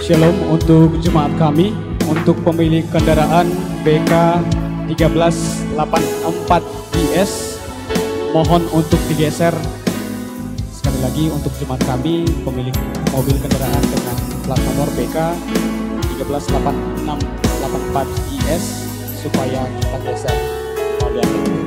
Shalom untuk jemaat kami, untuk pemilik kendaraan BK 1384 IS, mohon untuk digeser. Sekali lagi untuk jemaat kami, pemilik mobil kendaraan dengan plat nomor BK 138684 IS, supaya kita geser. Mohon diatur.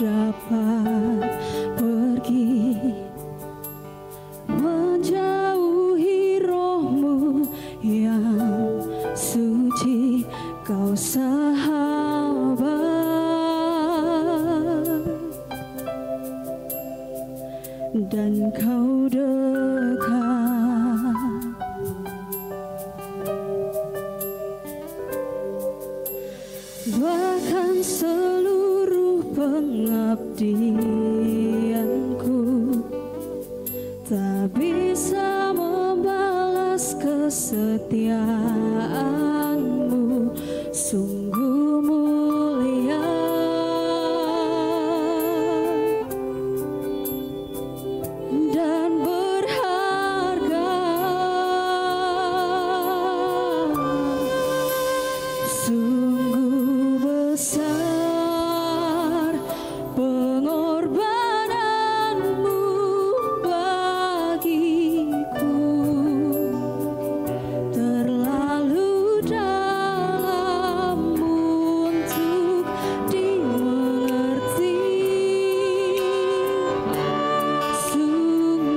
dapat pergi menjauhi rohmu yang suci, kau sahabat dan kau dekat. Bahkan seluruh pengabdianku tak bisa membalas kesetiaanmu, sungguh mulia dan berharga. Sungguh besar pengorbananmu bagiku, terlalu dalam untuk dimengerti. Sungguh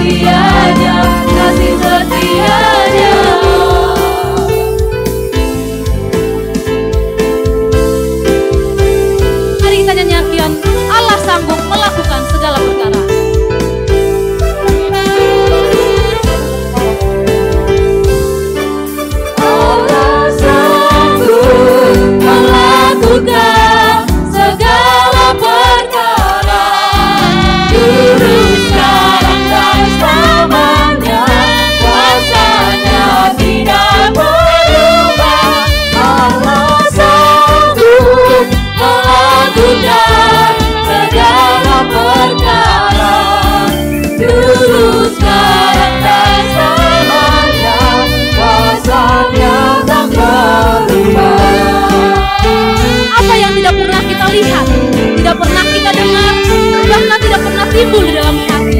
setianya, kasih setianya. Mari kita nyanyikan Allah sanggup melakukan segala perkara. Allah sanggup melakukan segala perkara, dulu, sekarang, dan selamanya. Kuasanya tidak berubah. Allah sanggup melakukan segala perkara, dulu, sekarang, dan selamanya. Kuasanya tak berubah. Apa yang tidak pernah kita lihat, tidak pernah kita dengar, bahkan tidak pernah timbul di dalam hati,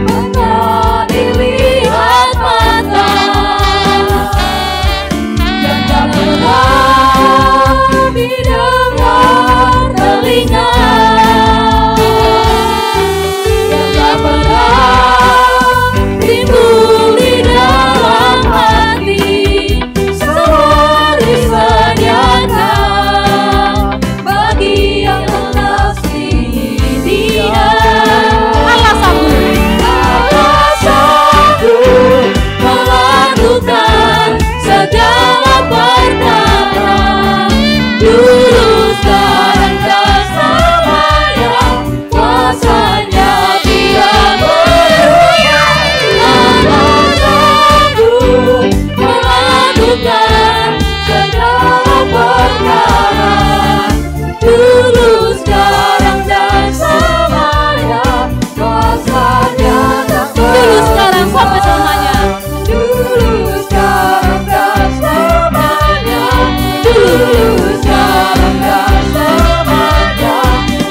Pernah dilihat mata, yang tak pernah didengar telinga, yang tak pernah timbul di dalam hati, semua disediakan bagi yang mengasihi Dia. Allah sanggup. Allah sanggup melakukan segala perkara, dulu, sekarang, dan selamanya. Kuasanya tidak berubah. Allah sanggup melakukan segala perkara, dulu, sekarang, dan selamanya. Kuasanya tak Dulu, sekarang, sampai selamanya. Dulu, sekarang, dan selamanya. Dulu, sekarang, dan selamanya.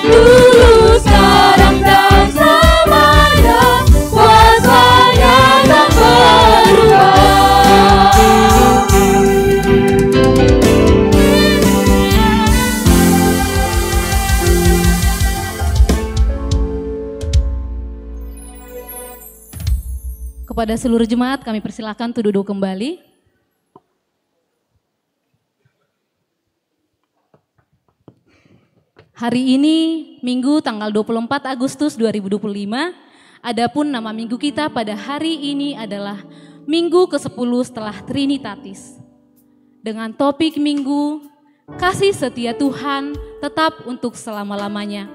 Dulu, sekarang, dan selamanya. Kuasanya tak berubah. Kepada seluruh jemaat kami persilakan untuk duduk kembali. Hari ini Minggu tanggal 24 Agustus 2025. Adapun nama minggu kita pada hari ini adalah Minggu ke-10 setelah Trinitatis. Dengan topik minggu, kasih setia Tuhan tetap untuk selama-lamanya.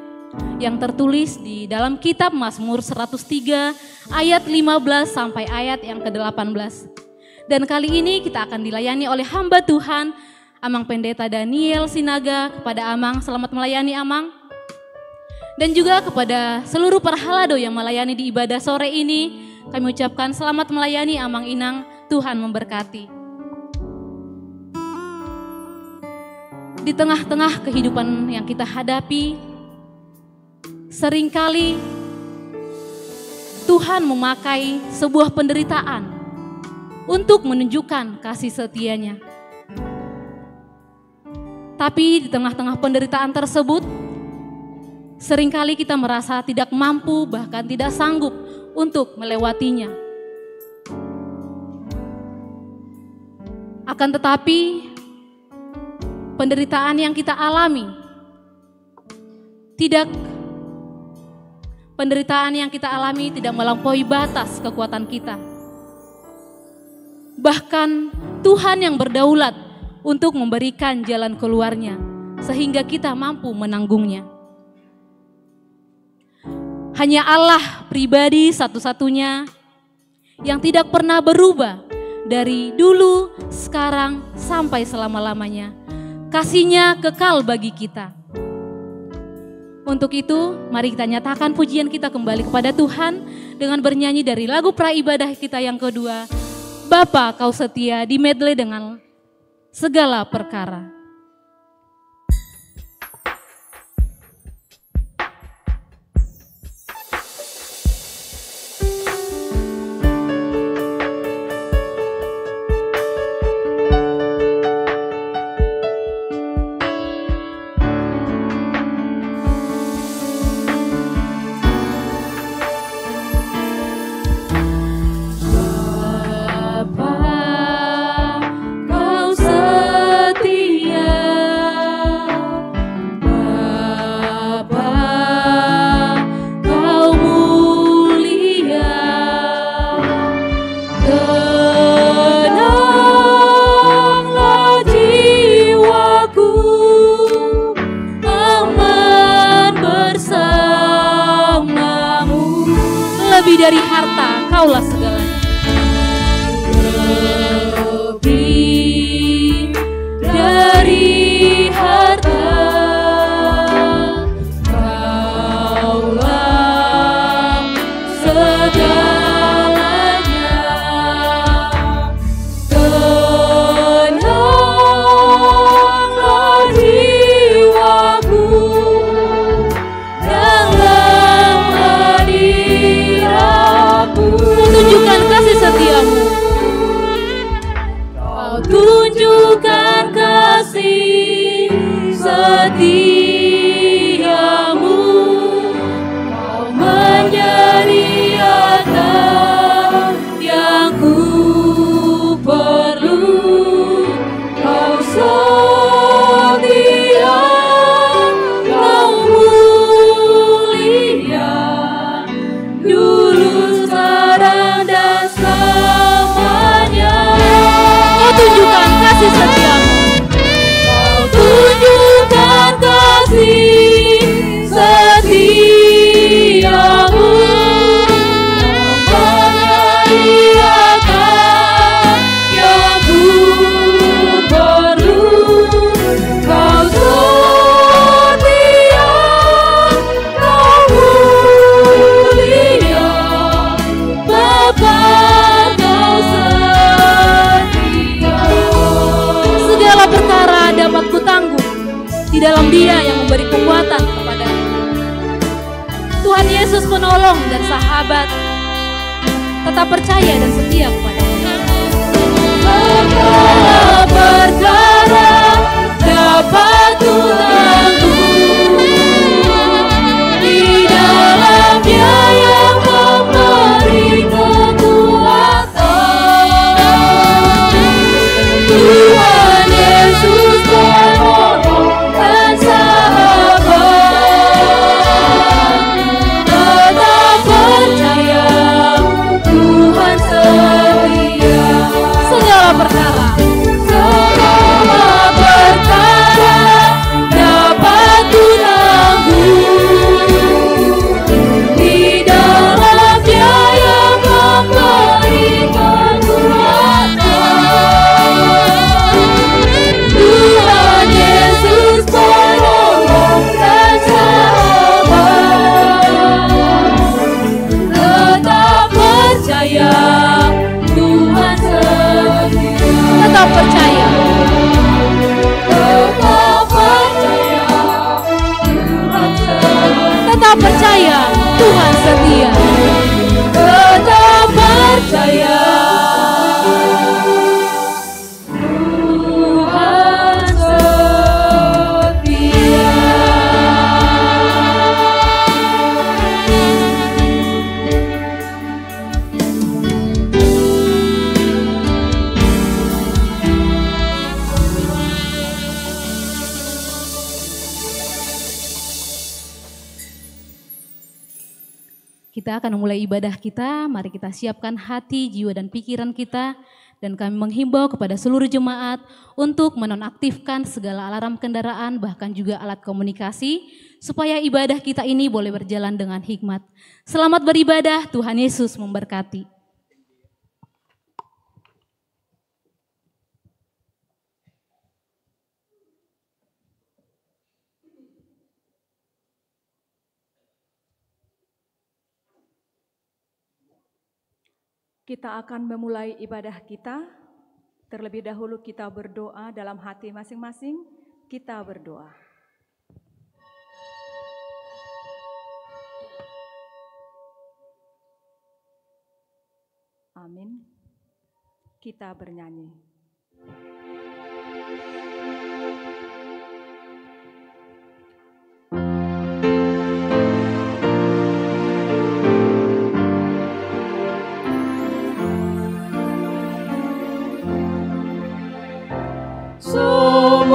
Yang tertulis di dalam kitab Mazmur 103 ayat 15 sampai ayat yang ke-18. Dan kali ini kita akan dilayani oleh hamba Tuhan, Amang Pendeta Daniel Sinaga. Kepada Amang, selamat melayani Amang. Dan juga kepada seluruh parhalado yang melayani di ibadah sore ini, kami ucapkan selamat melayani Amang Inang, Tuhan memberkati. Di tengah-tengah kehidupan yang kita hadapi, seringkali Tuhan memakai sebuah penderitaan untuk menunjukkan kasih setia-Nya. Tapi di tengah-tengah penderitaan tersebut, seringkali kita merasa tidak mampu, bahkan tidak sanggup untuk melewatinya. Akan tetapi, penderitaan yang kita alami tidak melampaui batas kekuatan kita. Bahkan Tuhan yang berdaulat untuk memberikan jalan keluarnya sehingga kita mampu menanggungnya. Hanya Allah pribadi satu-satunya yang tidak pernah berubah dari dulu, sekarang, sampai selama-lamanya. Kasih-Nya kekal bagi kita. Untuk itu, mari kita nyatakan pujian kita kembali kepada Tuhan dengan bernyanyi dari lagu praibadah kita yang kedua, Bapa Kau Setia, di medley dengan segala perkara. kasih setiamu, kau menyediakan yang ku perlu, kau setia, kau mulia, dulu, sekarang, dan selamanya. Kau tunjukkan kasih setiamu, kau tunjukkan kasih setiamu, kau menyediakan yang ku perlu, kau setia, kau mulia, Bapa, kau setia. Segala perkara dapat kutanggung di dalam Dia yang memberi kekuatan kepadaku. Tuhan Yesus penolong dan sahabat, tetap percaya dan setia kepada-Nya. Segala perkara dapat kutanggung di dalam Dia yang memberi kekuatan. Tuhan Yesus penolong dan sahabat, tetap percaya, Tuhan setia. Segala perkara dapat kutanggung di dalam Dia yang memberi kekuatan. Tuhan Yesus penolong dan sahabat, tetap percaya, Tuhan setia. Tetap percaya, tetap percaya, Tuhan setia. Tetap percaya, Tuhan setia. Kita akan memulai ibadah kita, mari kita siapkan hati, jiwa, dan pikiran kita. Dan kami menghimbau kepada seluruh jemaat untuk menonaktifkan segala alarm kendaraan, bahkan juga alat komunikasi, supaya ibadah kita ini boleh berjalan dengan hikmat. Selamat beribadah, Tuhan Yesus memberkati. Kita akan memulai ibadah kita. Terlebih dahulu kita berdoa dalam hati masing-masing. Kita berdoa. Amin. Kita bernyanyi. Allah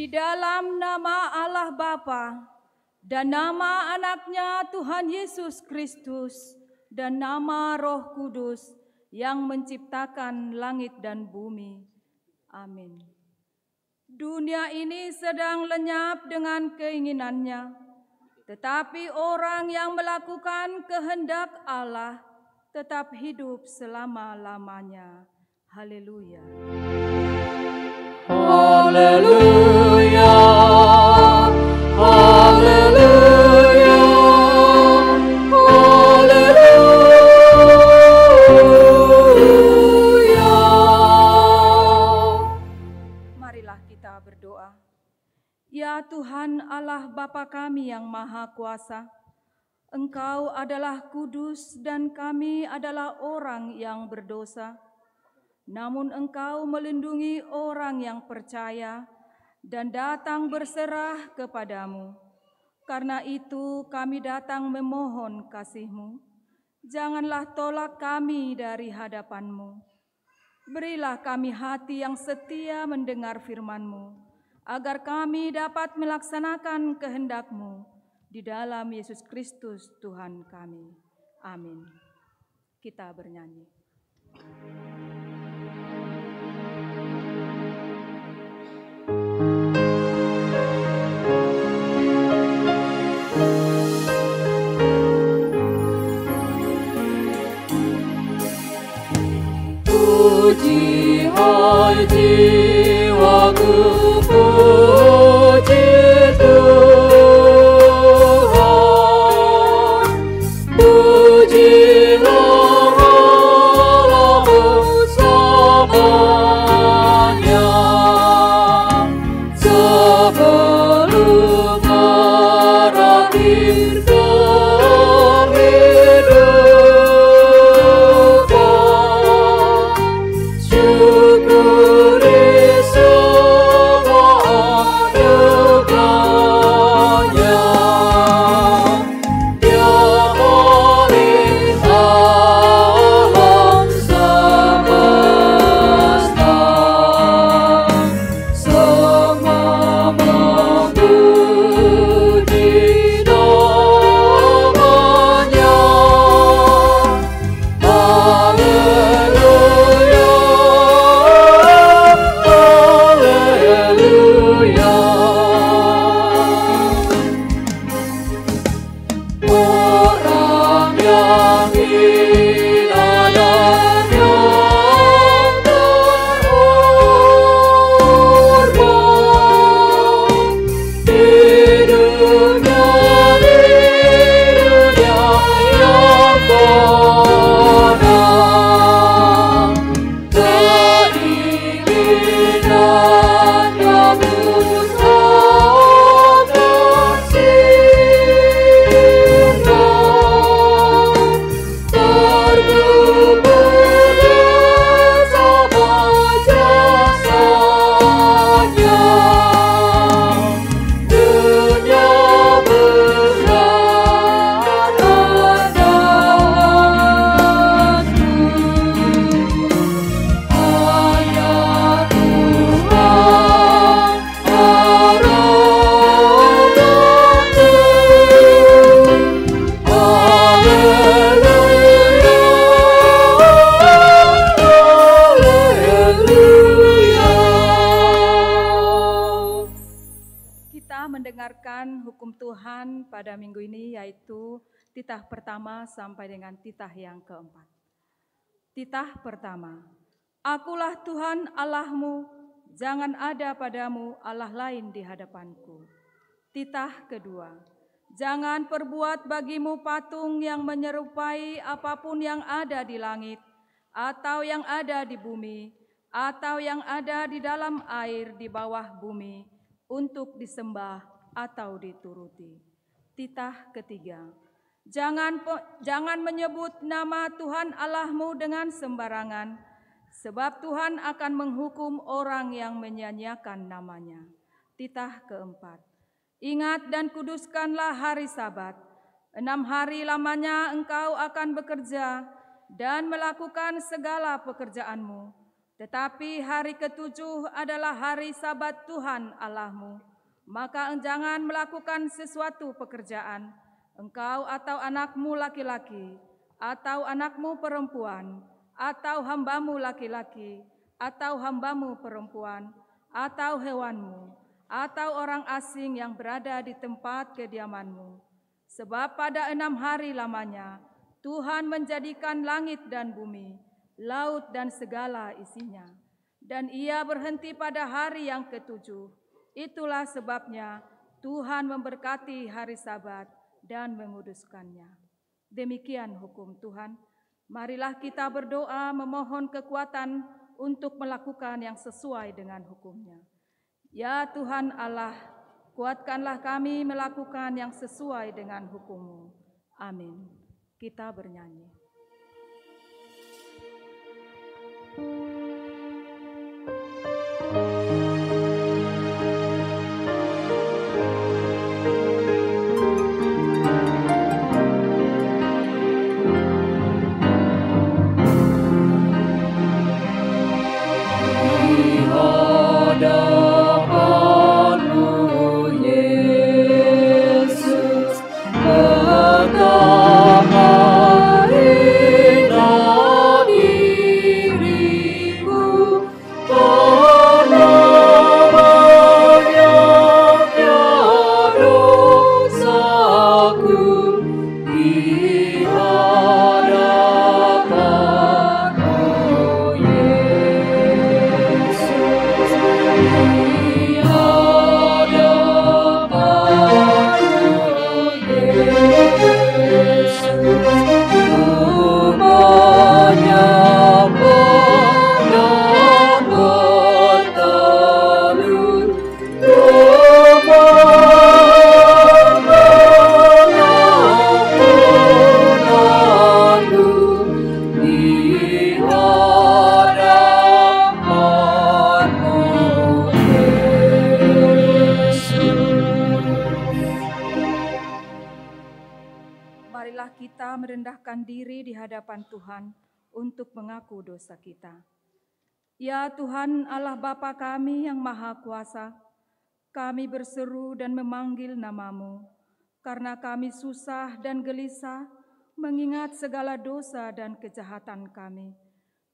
Di dalam nama Allah Bapa dan nama anaknya Tuhan Yesus Kristus dan nama Roh Kudus yang menciptakan langit dan bumi. Amin. Dunia ini sedang lenyap dengan keinginannya, tetapi orang yang melakukan kehendak Allah tetap hidup selama-lamanya. Haleluya. Haleluya. Haleluya. Haleluya. Marilah kita berdoa. Ya Tuhan Allah Bapa kami yang Maha Kuasa, Engkau adalah kudus dan kami adalah orang yang berdosa. Namun Engkau melindungi orang yang percaya dan datang berserah kepadamu. Karena itu kami datang memohon kasih-Mu. Janganlah tolak kami dari hadapan-Mu. Berilah kami hati yang setia mendengar firman-Mu, agar kami dapat melaksanakan kehendak-Mu. Di dalam Yesus Kristus Tuhan kami. Amin. Kita bernyanyi. Puji hai jiwaku, puji Tuhan. Pujilah Allahmu selamanya. Sebelum berakhir kehidupan, syukuri semua anugerahnya. Dia milik alam semesta, semua memuji namanya. Haleluya, haleluya. Orang yang hina dan yang terhormat, hidupnya di dunia yang fana. Keinginan namun akan sirna, terkubur bersama jasanya. Dunia berat andalanku, hanya Tuhan harapanku. Haleluya. Kita mendengarkan hukum Tuhan pada minggu ini, yaitu titah pertama sampai dengan titah yang keempat. Titah pertama, Akulah Tuhan Allahmu, jangan ada padamu Allah lain di hadapanku. Titah kedua, jangan perbuat bagimu patung yang menyerupai apapun yang ada di langit, atau yang ada di bumi, atau yang ada di dalam air di bawah bumi, untuk disembah atau dituruti. Titah ketiga, jangan menyebut nama Tuhan Allahmu dengan sembarangan, sebab Tuhan akan menghukum orang yang menyia-nyiakan namanya. Titah keempat, ingat dan kuduskanlah hari Sabat. 6 hari lamanya engkau akan bekerja dan melakukan segala pekerjaanmu. Tetapi hari ketujuh adalah hari Sabat Tuhan Allahmu. Maka jangan melakukan sesuatu pekerjaan, engkau atau anakmu laki-laki, atau anakmu perempuan, atau hambamu laki-laki, atau hambamu perempuan, atau hewanmu, atau orang asing yang berada di tempat kediamanmu. Sebab pada 6 hari lamanya Tuhan menjadikan langit dan bumi, laut dan segala isinya. Dan Ia berhenti pada hari yang ketujuh. Itulah sebabnya Tuhan memberkati hari Sabat dan menguduskannya. Demikian hukum Tuhan. Marilah kita berdoa memohon kekuatan untuk melakukan yang sesuai dengan hukum-Nya. Ya Tuhan Allah, kuatkanlah kami melakukan yang sesuai dengan hukum-Mu. Amin. Kita bernyanyi. Tuhan untuk mengaku dosa kita. Ya Tuhan Allah Bapa kami yang Maha Kuasa, kami berseru dan memanggil nama-Mu, karena kami susah dan gelisah mengingat segala dosa dan kejahatan kami.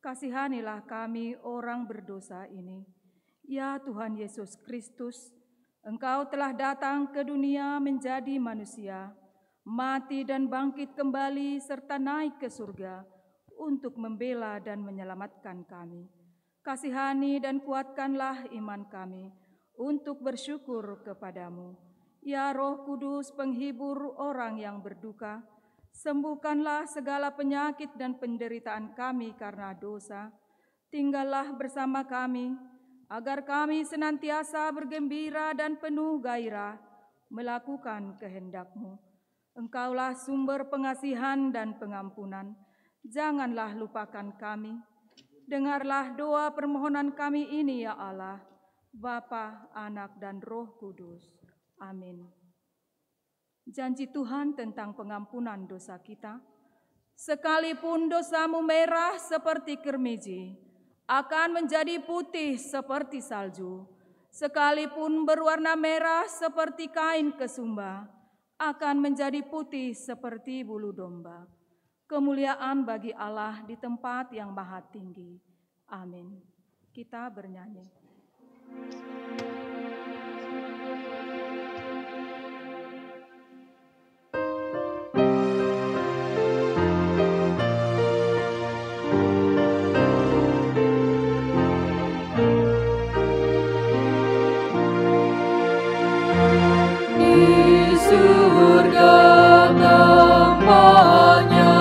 Kasihanilah kami orang berdosa ini. Ya Tuhan Yesus Kristus, Engkau telah datang ke dunia menjadi manusia, mati dan bangkit kembali serta naik ke surga untuk membela dan menyelamatkan kami. Kasihani dan kuatkanlah iman kami untuk bersyukur kepadamu. Ya Roh Kudus, penghibur orang yang berduka, sembuhkanlah segala penyakit dan penderitaan kami karena dosa. Tinggallah bersama kami, agar kami senantiasa bergembira dan penuh gairah melakukan kehendak-Mu. Engkaulah sumber pengasihan dan pengampunan. Janganlah lupakan kami. Dengarlah doa permohonan kami ini ya Allah, Bapa, Anak, dan Roh Kudus. Amin. Janji Tuhan tentang pengampunan dosa kita. Sekalipun dosamu merah seperti kermiji, akan menjadi putih seperti salju. Sekalipun berwarna merah seperti kain kesumba, akan menjadi putih seperti bulu domba. Kemuliaan bagi Allah di tempat yang maha tinggi. Amin. Kita bernyanyi. Di surga tempatnya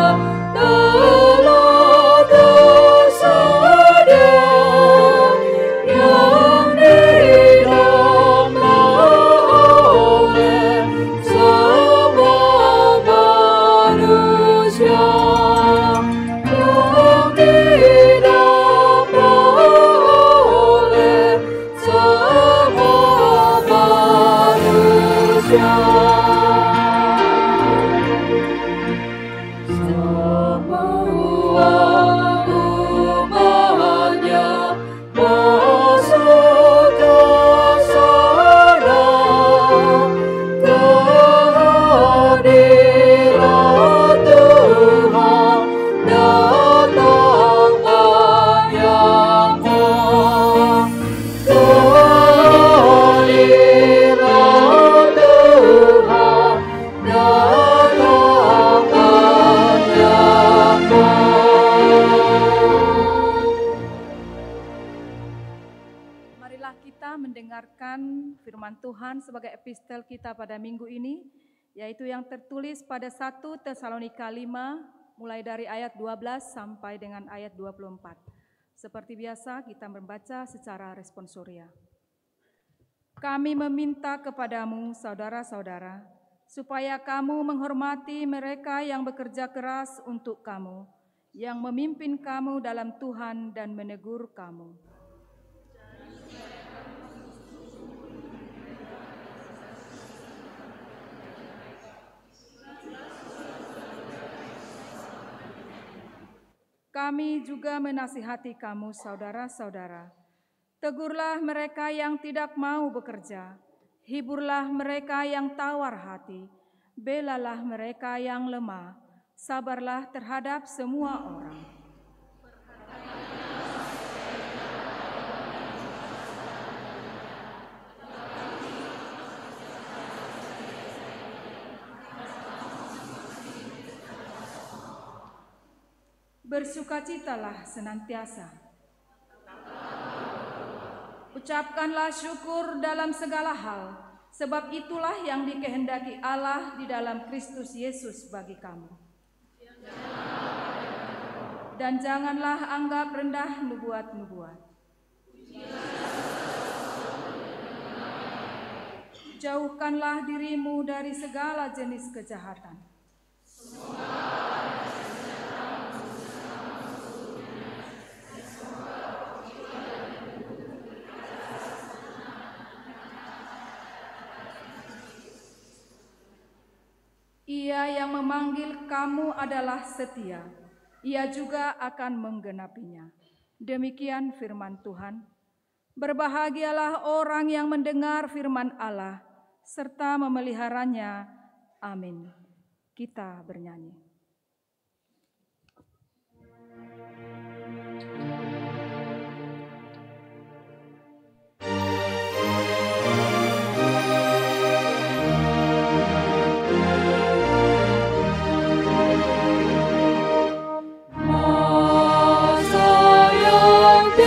telah tersedia, yang didamai oleh semua manusia, yang didamai oleh semua manusia. Semua umatnya firman Tuhan sebagai epistel kita pada minggu ini, yaitu yang tertulis pada 1 Tesalonika 5, mulai dari ayat 12 sampai dengan ayat 24. Seperti biasa kita membaca secara responsoria. Kami meminta kepadamu, saudara-saudara, supaya kamu menghormati mereka yang bekerja keras untuk kamu, yang memimpin kamu dalam Tuhan dan menegur kamu. Kami juga menasihati kamu, saudara-saudara. Tegurlah mereka yang tidak mau bekerja, hiburlah mereka yang tawar hati, belalah mereka yang lemah, sabarlah terhadap semua orang. Bersukacitalah senantiasa. Ucapkanlah syukur dalam segala hal, sebab itulah yang dikehendaki Allah di dalam Kristus Yesus bagi kamu. Dan janganlah anggap rendah nubuat-nubuat. Jauhkanlah dirimu dari segala jenis kejahatan. Ia yang memanggil kamu adalah setia, ia juga akan menggenapinya. Demikian firman Tuhan. Berbahagialah orang yang mendengar firman Allah, serta memeliharanya. Amin. Kita bernyanyi. Beragilah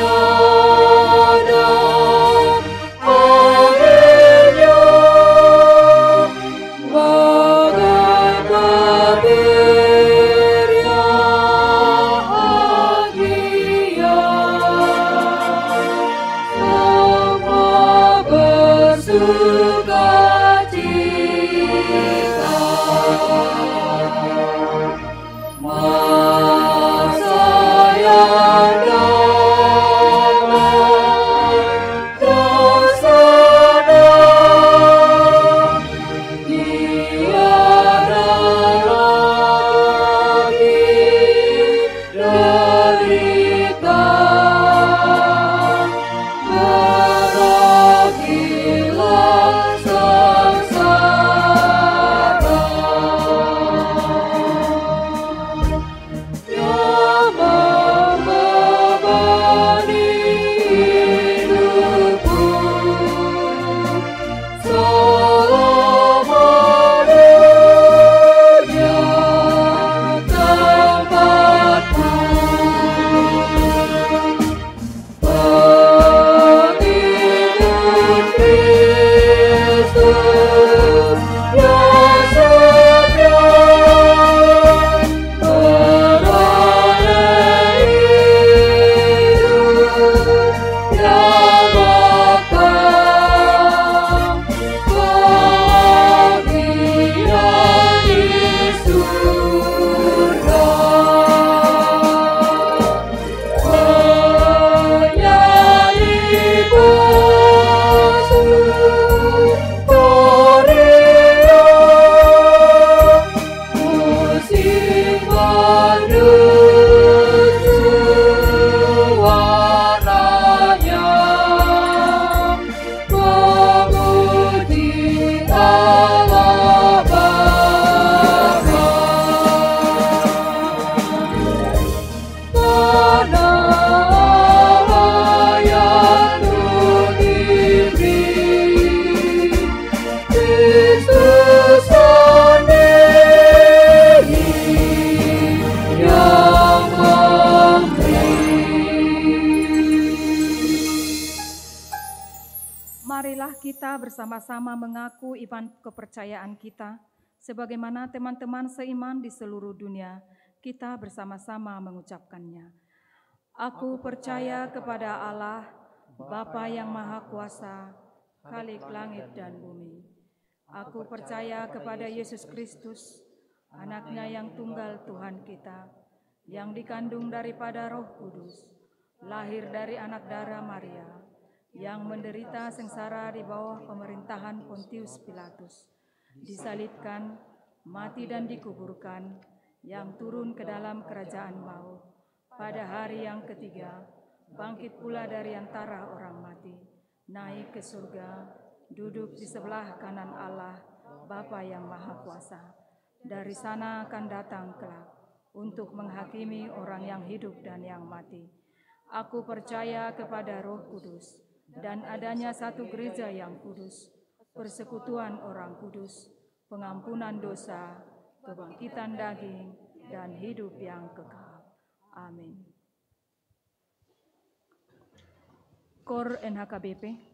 kita bersama-sama mengaku iman kepercayaan kita, sebagaimana teman-teman seiman di seluruh dunia, kita bersama-sama mengucapkannya. Aku percaya kepada Allah, Bapa yang Maha Kuasa, Khalik langit dan bumi. Aku percaya kepada Yesus Kristus, Anak-Nya yang tunggal Tuhan kita, yang dikandung daripada Roh Kudus, lahir dari anak darah Maria, yang menderita sengsara di bawah pemerintahan Pontius Pilatus, disalibkan, mati dan dikuburkan, yang turun ke dalam kerajaan maut. Pada hari yang ketiga, bangkit pula dari antara orang mati, naik ke surga, duduk di sebelah kanan Allah, Bapa yang Maha Kuasa. Dari sana akan datang kelak untuk menghakimi orang yang hidup dan yang mati. Aku percaya kepada Roh Kudus dan adanya satu gereja yang kudus, persekutuan orang kudus, pengampunan dosa, kebangkitan daging, dan hidup yang kekal. Amin. KOR NHKBP.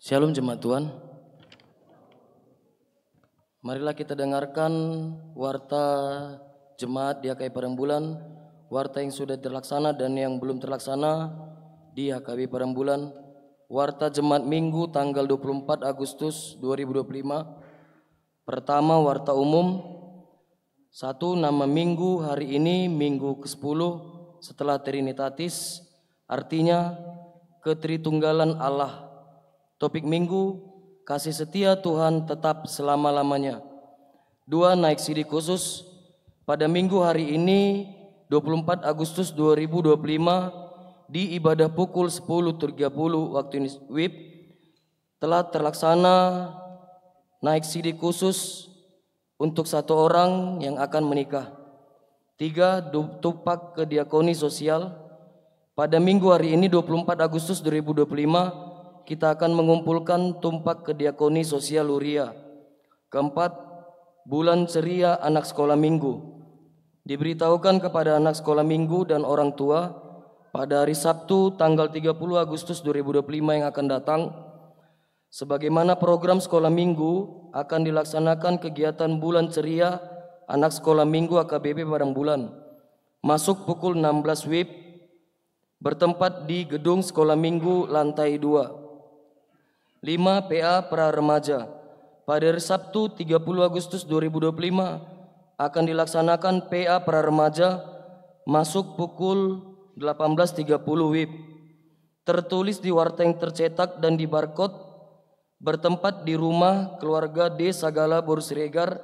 Shalom jemaat Tuhan. Marilah kita dengarkan warta jemaat di HKBP Parembulan, warta yang sudah terlaksana dan yang belum terlaksana di HKBP Parembulan, warta jemaat Minggu tanggal 24 Agustus 2025. Pertama, warta umum. 1. Nama minggu hari ini minggu ke-10 setelah Trinitatis, artinya ketritunggalan Allah. Topik minggu, kasih setia Tuhan tetap selama-lamanya. 2. Naik CD khusus. Pada minggu hari ini 24 Agustus 2025 di ibadah pukul 10.30 waktu WIB telah terlaksana naik CD khusus untuk 1 orang yang akan menikah. 3. Tumpak Kediakoni Sosial. Pada minggu hari ini 24 Agustus 2025 kita akan mengumpulkan tumpak Kediakoni Sosial Luria. 4. Bulan ceria anak sekolah minggu. Diberitahukan kepada anak sekolah minggu dan orang tua pada hari Sabtu tanggal 30 Agustus 2025 yang akan datang. Sebagaimana program sekolah minggu akan dilaksanakan kegiatan bulan ceria anak sekolah minggu HKBP Parembulan. Masuk pukul 16 WIB, bertempat di gedung sekolah minggu lantai 2. 5. PA pra remaja. Pada hari Sabtu 30 Agustus 2025 akan dilaksanakan PA pra remaja, masuk pukul 18.30 WIB. Tertulis di warta yang tercetak dan di barcode, bertempat di rumah keluarga D. Sagala Boru Siregar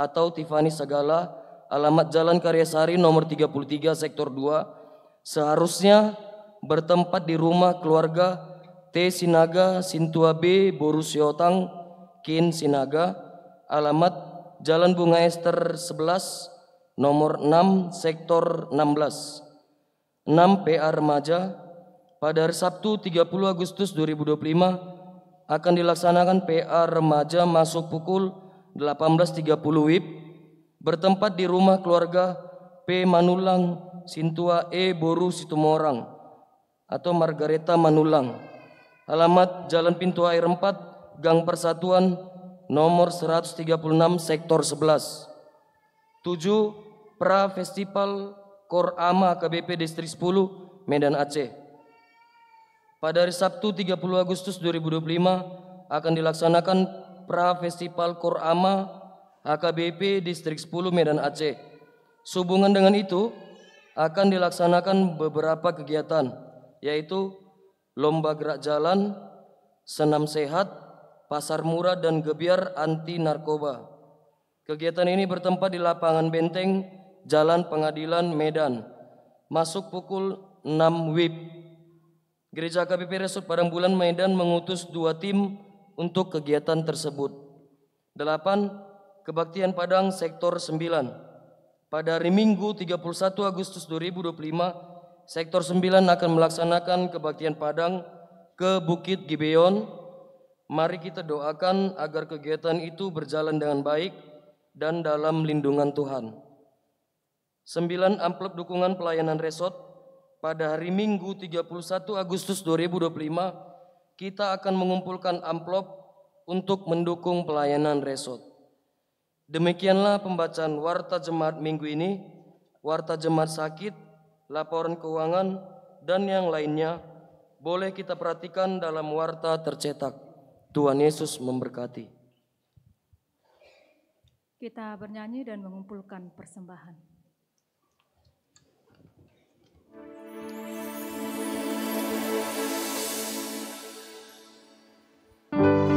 atau Tiffany Sagala, alamat Jalan Karyasari nomor 33 sektor 2. Seharusnya bertempat di rumah keluarga T. Sinaga Sintua B. Boru Siotang Kin Sinaga, alamat Jalan Bunga Ester 11 nomor 6 sektor 16. 6. PA remaja. Pada hari Sabtu 30 Agustus 2025 akan dilaksanakan PA remaja, masuk pukul 18.30 WIB, bertempat di rumah keluarga P. Manulang Sintua E. Boru Situmorang atau Margareta Manulang, alamat Jalan Pintu Air 4 Gang Persatuan nomor 136 sektor 11. 7. Pra Festival Korama HKBP Distrik 10 Medan Aceh. Pada hari Sabtu 30 Agustus 2025 akan dilaksanakan Pra Festival Korama HKBP Distrik 10 Medan Aceh. Sehubungan dengan itu akan dilaksanakan beberapa kegiatan, yaitu lomba gerak jalan, senam sehat, pasar murah dan gebiar anti narkoba. Kegiatan ini bertempat di lapangan Benteng, Jalan Pengadilan, Medan. Masuk pukul 6 WIB. Gereja HKBP Resort Parembulan Medan mengutus 2 tim untuk kegiatan tersebut. 8. Kebaktian Padang Sektor 9. Pada hari Minggu 31 Agustus 2025, Sektor 9 akan melaksanakan kebaktian Padang ke Bukit Gibeon. Mari kita doakan agar kegiatan itu berjalan dengan baik dan dalam lindungan Tuhan. 9. Amplop dukungan pelayanan resort. Pada hari Minggu 31 Agustus 2025 kita akan mengumpulkan amplop untuk mendukung pelayanan resort. Demikianlah pembacaan warta jemaat minggu ini, warta jemaat sakit, laporan keuangan, dan yang lainnya boleh kita perhatikan dalam warta tercetak. Tuhan Yesus memberkati. Kita bernyanyi dan mengumpulkan persembahan. Kepadamu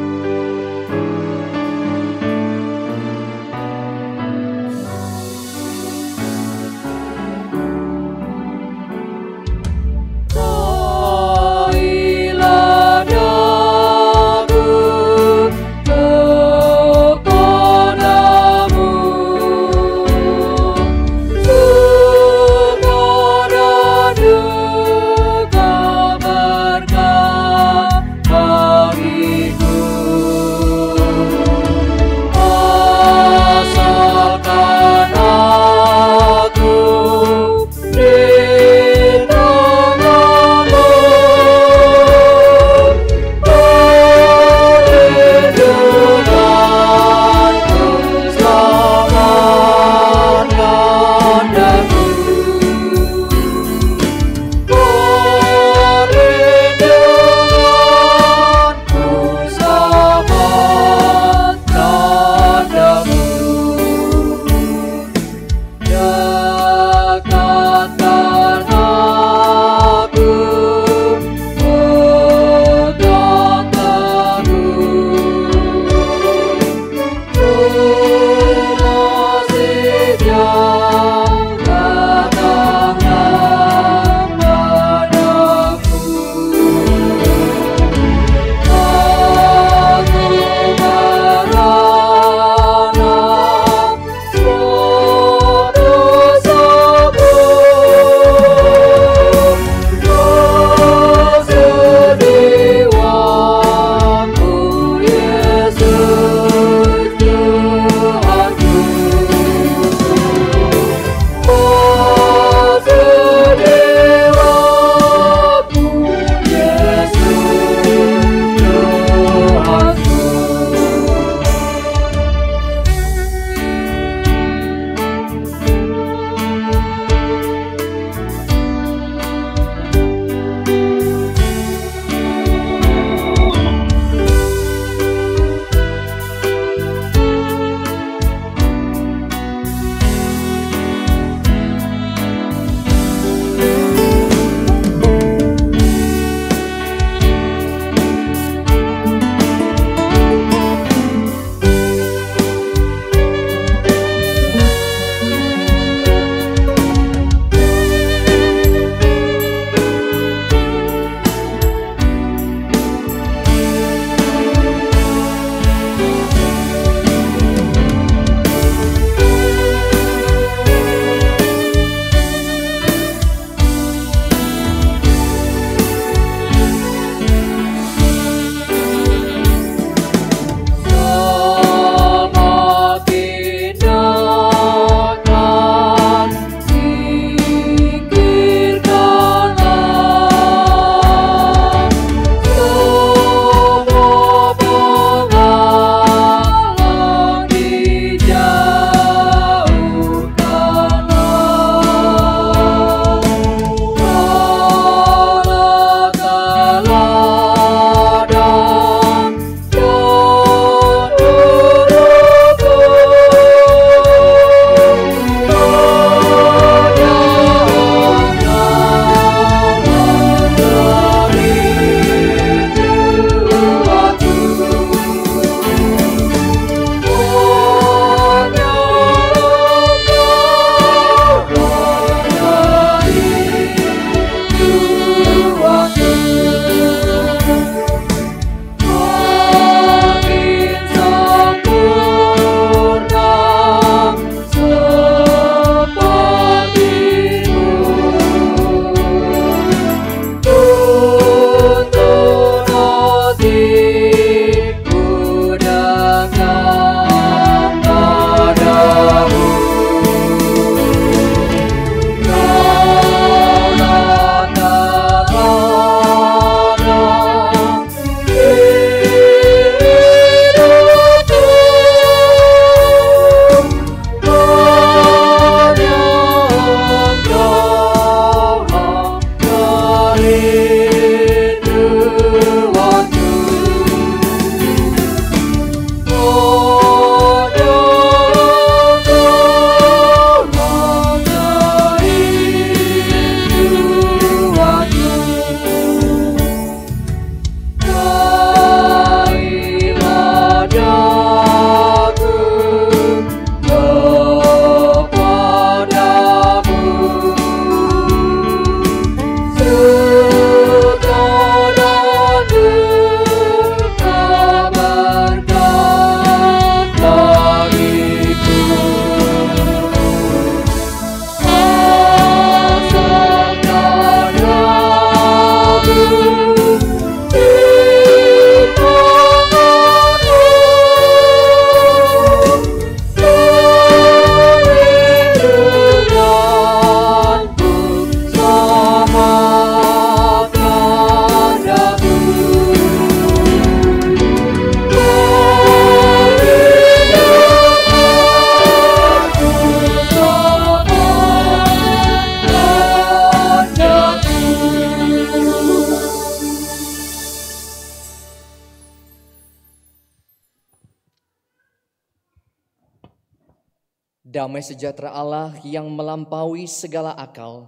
Damai sejahtera Allah yang melampaui segala akal,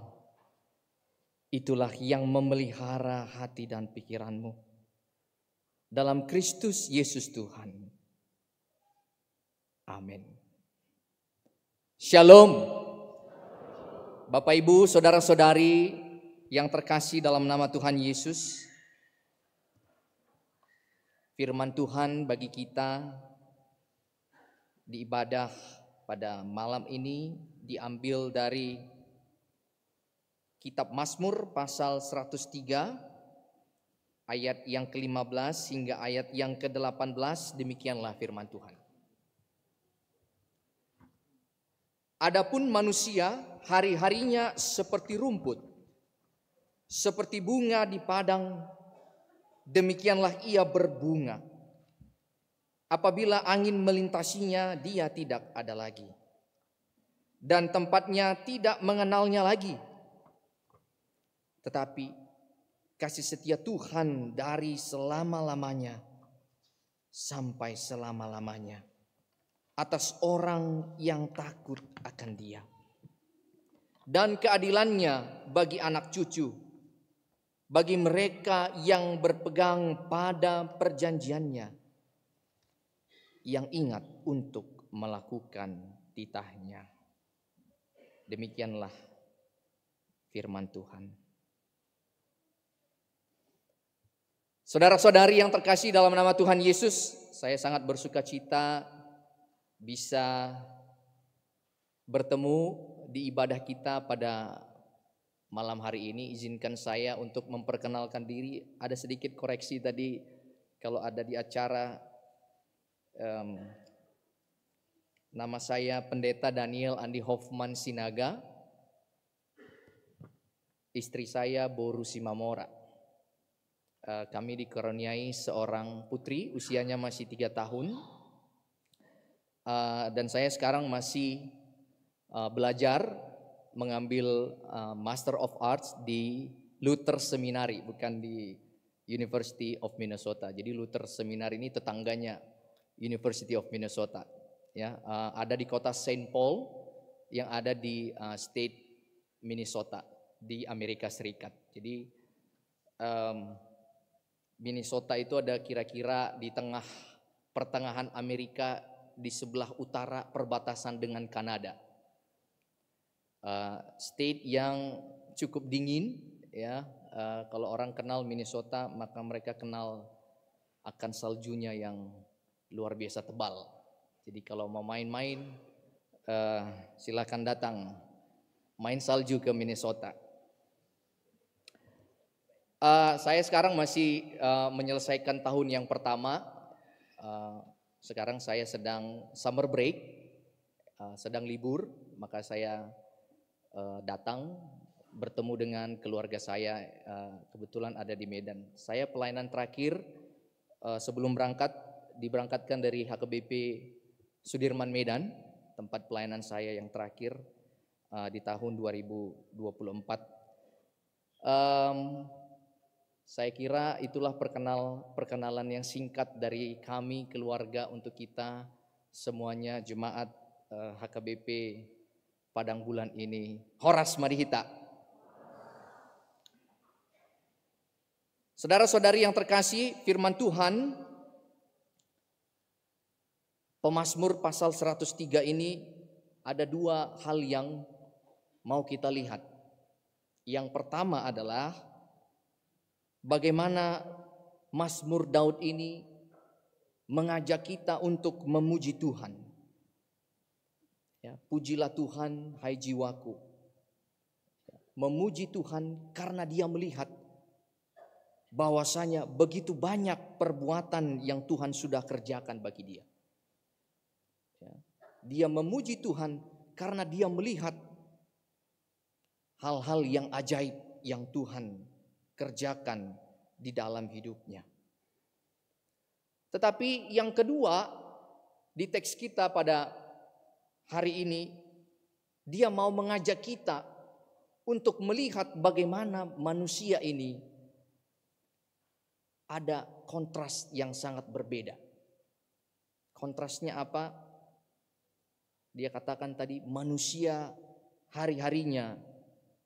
itulah yang memelihara hati dan pikiranmu dalam Kristus Yesus Tuhan. Amin. Shalom. Bapak, Ibu, saudara-saudari yang terkasih dalam nama Tuhan Yesus. Firman Tuhan bagi kita di ibadah pada malam ini diambil dari Kitab Mazmur pasal 103 ayat yang ke-15 hingga ayat yang ke-18. Demikianlah firman Tuhan. Adapun manusia hari-harinya seperti rumput, seperti bunga di padang, demikianlah ia berbunga. Apabila angin melintasinya, dia tidak ada lagi, dan tempatnya tidak mengenalnya lagi. Tetapi kasih setia Tuhan dari selama-lamanya sampai selama-lamanya atas orang yang takut akan Dia, dan keadilannya bagi anak cucu, bagi mereka yang berpegang pada perjanjiannya, yang ingat untuk melakukan titahnya. Demikianlah firman Tuhan. Saudara-saudari yang terkasih dalam nama Tuhan Yesus, saya sangat bersuka cita bisa bertemu di ibadah kita pada malam hari ini. Izinkan saya untuk memperkenalkan diri. Ada sedikit koreksi tadi kalau ada di acara. Nama saya Pendeta Daniel Andi Hoffman Sinaga. Istri saya Boru Simamora. Kami dikaruniai seorang putri, usianya masih 3 tahun. Dan saya sekarang masih belajar mengambil Master of Arts di Luther Seminary, bukan di University of Minnesota. Jadi Luther Seminary ini tetangganya University of Minnesota, ya, ada di kota Saint Paul yang ada di state Minnesota di Amerika Serikat. Jadi Minnesota itu ada kira-kira di tengah pertengahan Amerika, di sebelah utara perbatasan dengan Kanada. State yang cukup dingin, ya. Kalau orang kenal Minnesota, maka mereka kenal akan saljunya yang luar biasa tebal. Jadi kalau mau main-main, silakan datang main salju ke Minnesota. Saya sekarang masih menyelesaikan tahun yang pertama. Sekarang saya sedang summer break, sedang libur, maka saya datang bertemu dengan keluarga saya, kebetulan ada di Medan. Saya pelayanan terakhir sebelum diberangkatkan dari HKBP Sudirman Medan, tempat pelayanan saya yang terakhir di tahun 2024. Saya kira itulah perkenalan yang singkat dari kami keluarga untuk kita semuanya jemaat HKBP Padang Bulan ini. Horas Marihita. Saudara-saudari yang terkasih, firman Tuhan Pemazmur pasal 103 ini ada 2 hal yang mau kita lihat. Yang pertama adalah bagaimana Mazmur Daud ini mengajak kita untuk memuji Tuhan. Ya, pujilah Tuhan, hai jiwaku. Memuji Tuhan karena dia melihat bahwasanya begitu banyak perbuatan yang Tuhan sudah kerjakan bagi dia. Ya, dia memuji Tuhan karena dia melihat hal-hal yang ajaib yang Tuhan kerjakan di dalam hidupnya. Tetapi yang kedua, di teks kita pada hari ini, dia mau mengajak kita untuk melihat bagaimana manusia ini ada kontras yang sangat berbeda. Kontrasnya apa? Dia katakan tadi, manusia hari-harinya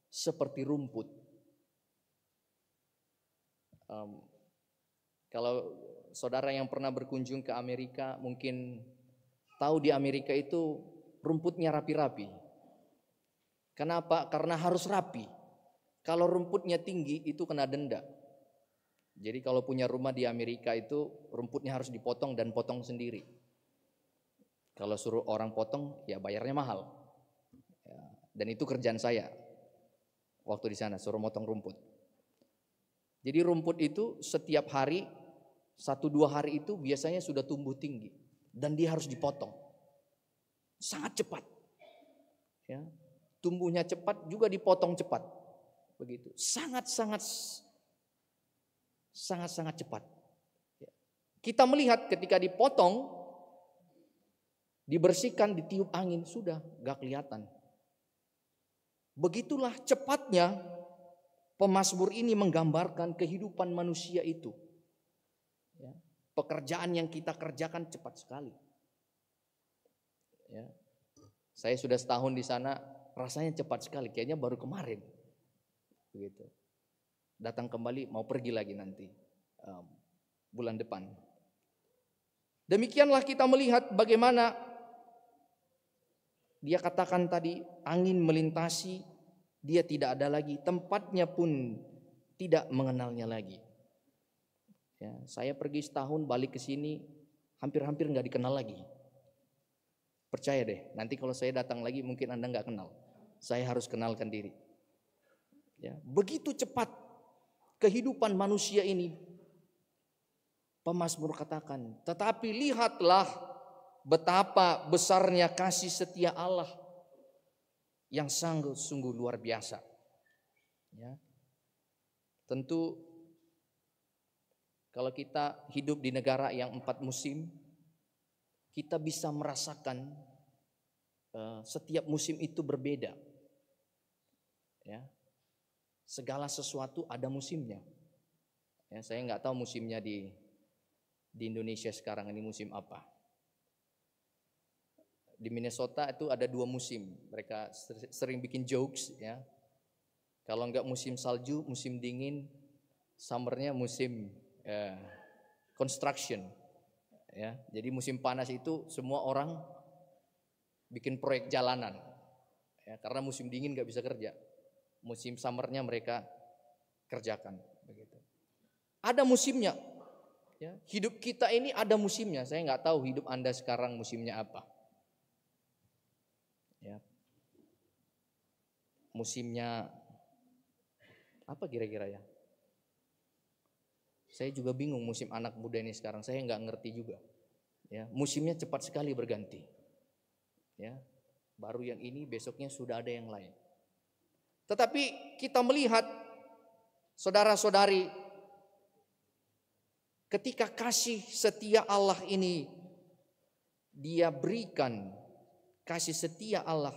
seperti rumput. Kalau saudara yang pernah berkunjung ke Amerika mungkin tahu di Amerika itu rumputnya rapi-rapi. Kenapa? Karena harus rapi. Kalau rumputnya tinggi itu kena denda. Jadi kalau punya rumah di Amerika itu rumputnya harus dipotong dan potong sendiri. Kalau suruh orang potong ya bayarnya mahal. Ya, dan itu kerjaan saya waktu di sana, suruh motong rumput. Jadi rumput itu setiap hari 1-2 hari itu biasanya sudah tumbuh tinggi dan dia harus dipotong. Sangat cepat. Ya, tumbuhnya cepat juga dipotong cepat. Begitu. Sangat-sangat cepat. Ya. Kita melihat ketika dipotong, dibersihkan, ditiup angin, sudah gak kelihatan. Begitulah cepatnya pemazmur ini menggambarkan kehidupan manusia itu. Ya, pekerjaan yang kita kerjakan cepat sekali. Ya, saya sudah setahun di sana, rasanya cepat sekali. Kayaknya baru kemarin. Begitu. Datang kembali, mau pergi lagi nanti bulan depan. Demikianlah kita melihat bagaimana dia katakan tadi, angin melintasi, dia tidak ada lagi, tempatnya pun tidak mengenalnya lagi. Ya, saya pergi setahun, balik ke sini, hampir-hampir nggak dikenal lagi. Percaya deh, nanti kalau saya datang lagi mungkin Anda nggak kenal. Saya harus kenalkan diri. Ya, begitu cepat kehidupan manusia ini. Pemazmur katakan, tetapi lihatlah betapa besarnya kasih setia Allah yang sungguh luar biasa. Ya. Tentu kalau kita hidup di negara yang 4 musim, kita bisa merasakan setiap musim itu berbeda. Ya. Segala sesuatu ada musimnya. Ya, saya nggak tahu musimnya di Indonesia sekarang ini musim apa. Di Minnesota itu ada 2 musim. Mereka sering bikin jokes, ya. Kalau enggak musim salju, musim dingin, summernya musim construction. Ya, jadi musim panas itu semua orang bikin proyek jalanan. Ya, karena musim dingin nggak bisa kerja. Musim summernya mereka kerjakan. Begitu. Ada musimnya. Ya, hidup kita ini ada musimnya. Saya nggak tahu hidup Anda sekarang musimnya apa. Ya. Musimnya apa kira-kira ya? Saya juga bingung musim anak muda ini sekarang. Saya nggak ngerti juga. Ya, musimnya cepat sekali berganti. Ya, baru yang ini, besoknya sudah ada yang lain. Tetapi kita melihat, saudara-saudari, ketika kasih setia Allah ini Dia berikan, kasih setia Allah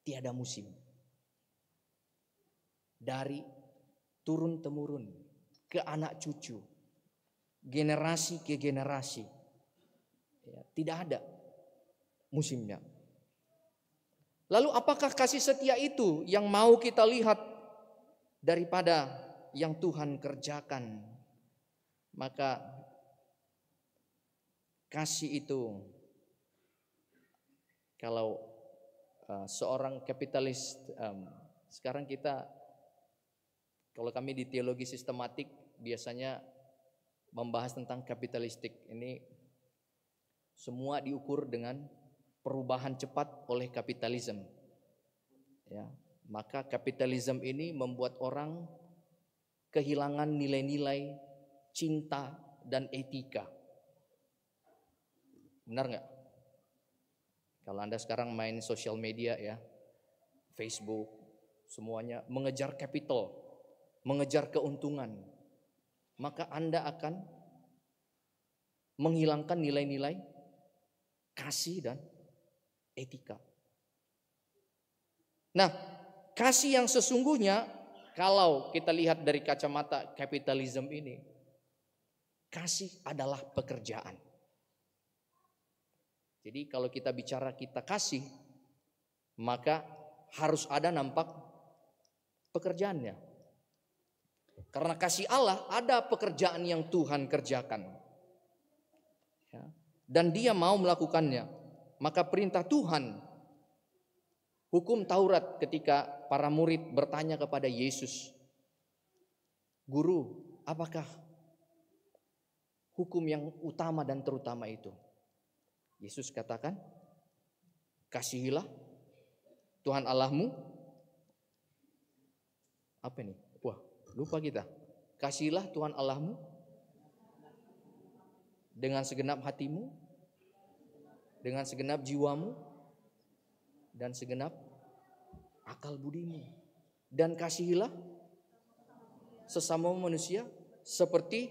tiada musim. Dari turun-temurun ke anak cucu, generasi ke generasi, ya, tidak ada musimnya. Lalu apakah kasih setia itu yang mau kita lihat daripada yang Tuhan kerjakan? Maka kasih itu, kalau seorang kapitalis, sekarang kita, kalau kami di teologi sistematik biasanya membahas tentang kapitalistik. Ini semua diukur dengan perubahan cepat oleh kapitalisme. Ya, maka kapitalisme ini membuat orang kehilangan nilai-nilai cinta dan etika. Benar nggak? Kalau Anda sekarang main sosial media, ya, Facebook, semuanya mengejar capital, mengejar keuntungan, maka Anda akan menghilangkan nilai-nilai kasih dan etika. Nah, kasih yang sesungguhnya, kalau kita lihat dari kacamata kapitalisme ini, kasih adalah pekerjaan. Jadi kalau kita bicara kita kasih, maka harus ada nampak pekerjaannya. Karena kasih Allah ada pekerjaan yang Tuhan kerjakan. Ya. Dan dia mau melakukannya. Maka perintah Tuhan, hukum Taurat ketika para murid bertanya kepada Yesus, Guru, apakah hukum yang utama dan terutama itu? Yesus katakan, kasihilah Tuhan Allahmu. Apa ini? Wah, lupa kita. Kasihilah Tuhan Allahmu dengan segenap hatimu, dengan segenap jiwamu, dan segenap akal budimu. Dan kasihilah sesama manusia seperti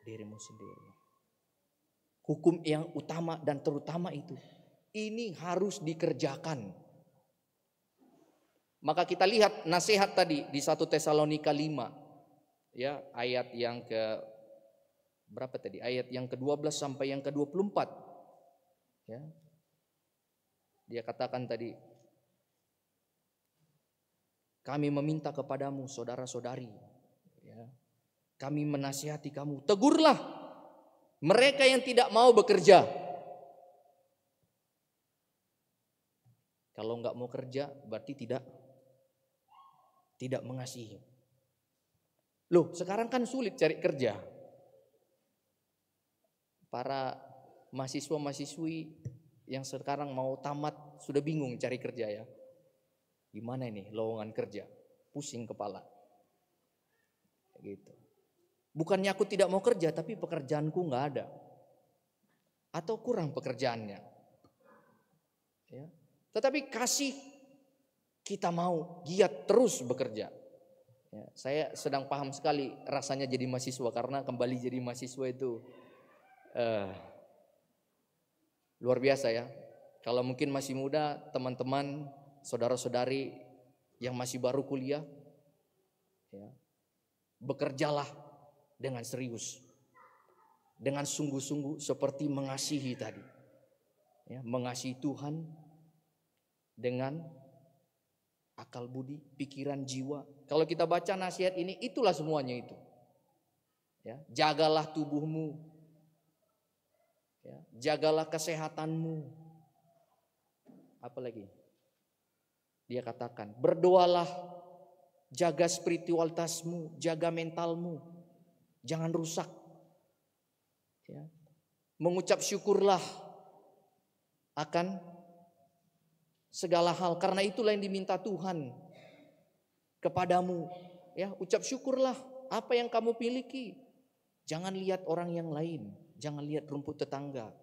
dirimu sendiri. Hukum yang utama dan terutama itu, ini harus dikerjakan. Maka kita lihat nasihat tadi di 1 Tesalonika 5, ya, ayat yang ke berapa tadi? Ayat yang ke-12 sampai yang ke-24. Ya. Dia katakan tadi, kami meminta kepadamu saudara-saudari, ya, kami menasihati kamu, tegurlah mereka yang tidak mau bekerja. Kalau nggak mau kerja berarti tidak mengasihi. Loh, sekarang kan sulit cari kerja. Para mahasiswa-mahasiswi yang sekarang mau tamat sudah bingung cari kerja ya. Gimana ini lowongan kerja? Pusing kepala. Gitu. Bukannya aku tidak mau kerja, tapi pekerjaanku nggak ada. Atau kurang pekerjaannya. Ya. Tetapi kasih, kita mau giat terus bekerja. Ya, saya sedang paham sekali rasanya jadi mahasiswa, karena kembali jadi mahasiswa itu luar biasa ya. Kalau mungkin masih muda, teman-teman, saudara-saudari yang masih baru kuliah, ya, bekerjalah dengan serius, dengan sungguh-sungguh seperti mengasihi tadi, ya, mengasihi Tuhan dengan akal budi, pikiran, jiwa. Kalau kita baca nasihat ini, itulah semuanya itu. Ya, jagalah tubuhmu, ya, jagalah kesehatanmu. Apalagi dia katakan, berdoalah, jaga spiritualitasmu, jaga mentalmu. Jangan rusak. Ya. Mengucap syukurlah akan segala hal, karena itulah yang diminta Tuhan kepadamu. Ya, ucap syukurlah apa yang kamu miliki. Jangan lihat orang yang lain, jangan lihat rumput tetangga.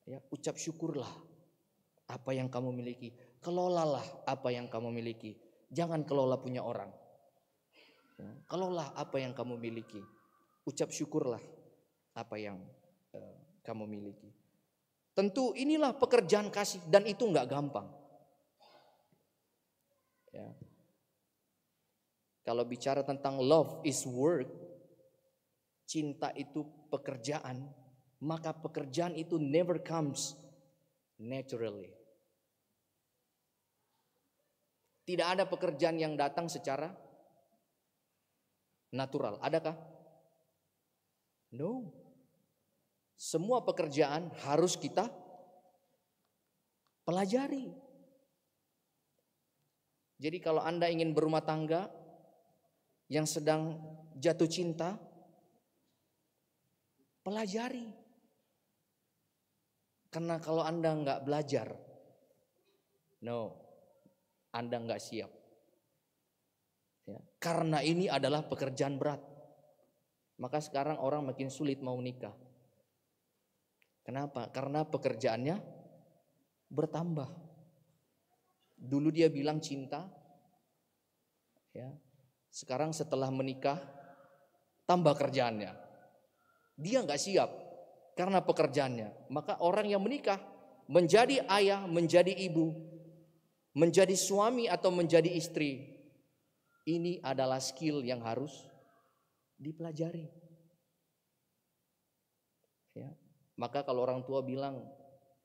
Ya, ucap syukurlah apa yang kamu miliki. Kelolalah apa yang kamu miliki. Jangan kelola punya orang. Ya, kelola apa yang kamu miliki. Ucap syukurlah apa yang kamu miliki. Tentu inilah pekerjaan kasih, dan itu nggak gampang. Ya. Kalau bicara tentang love is work, cinta itu pekerjaan, maka pekerjaan itu never comes naturally. Tidak ada pekerjaan yang datang secara natural. Adakah? No. Semua pekerjaan harus kita pelajari. Jadi kalau Anda ingin berumah tangga yang sedang jatuh cinta, pelajari. Karena kalau Anda nggak belajar, no, Anda nggak siap. Ya, karena ini adalah pekerjaan berat. Maka sekarang orang makin sulit mau nikah. Kenapa? Karena pekerjaannya bertambah. Dulu dia bilang cinta, ya. Sekarang setelah menikah tambah kerjaannya. Dia nggak siap karena pekerjaannya. Maka orang yang menikah menjadi ayah, menjadi ibu, menjadi suami atau menjadi istri, ini adalah skill yang harus dipelajari. Ya. Maka kalau orang tua bilang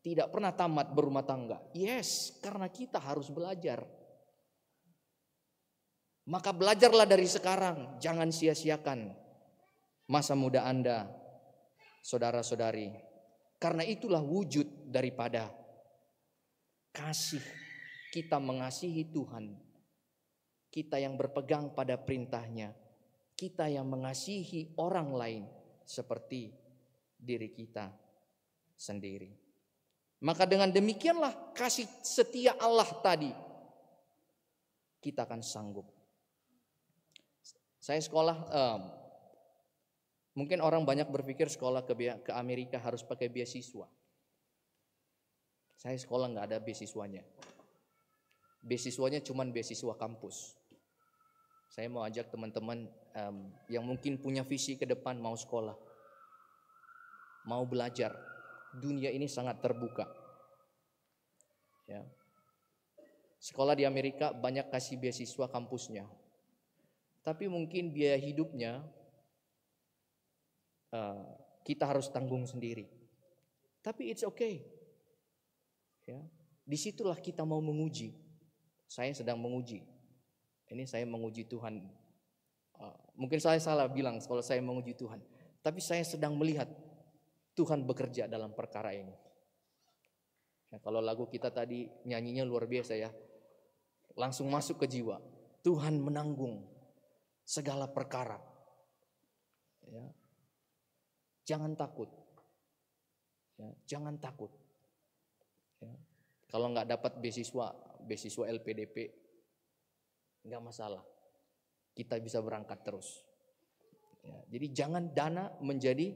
tidak pernah tamat berumah tangga, yes, karena kita harus belajar. Maka belajarlah dari sekarang, jangan sia-siakan masa muda Anda, saudara-saudari. Karena itulah wujud daripada kasih. Kita mengasihi Tuhan, kita yang berpegang pada perintahnya, kita yang mengasihi orang lain seperti diri kita sendiri. Maka dengan demikianlah kasih setia Allah tadi, kita akan sanggup. Saya sekolah, mungkin orang banyak berpikir sekolah ke Amerika harus pakai beasiswa. Saya sekolah nggak ada beasiswanya. Beasiswanya cuma beasiswa kampus. Saya mau ajak teman-teman yang mungkin punya visi ke depan, mau sekolah, mau belajar. Dunia ini sangat terbuka. Ya. Sekolah di Amerika banyak kasih beasiswa kampusnya. Tapi mungkin biaya hidupnya kita harus tanggung sendiri. Tapi it's okay. Ya. Disitulah kita mau menguji. Saya sedang menguji. Ini saya menguji Tuhan. Mungkin saya salah bilang kalau saya menguji Tuhan. Tapi saya sedang melihat Tuhan bekerja dalam perkara ini. Ya, kalau lagu kita tadi nyanyinya luar biasa ya. Langsung masuk ke jiwa. Tuhan menanggung segala perkara. Ya. Jangan takut. Ya, jangan takut. Ya. Kalau nggak dapat beasiswa LPDP, nggak masalah. Kita bisa berangkat terus. Ya, jadi jangan dana menjadi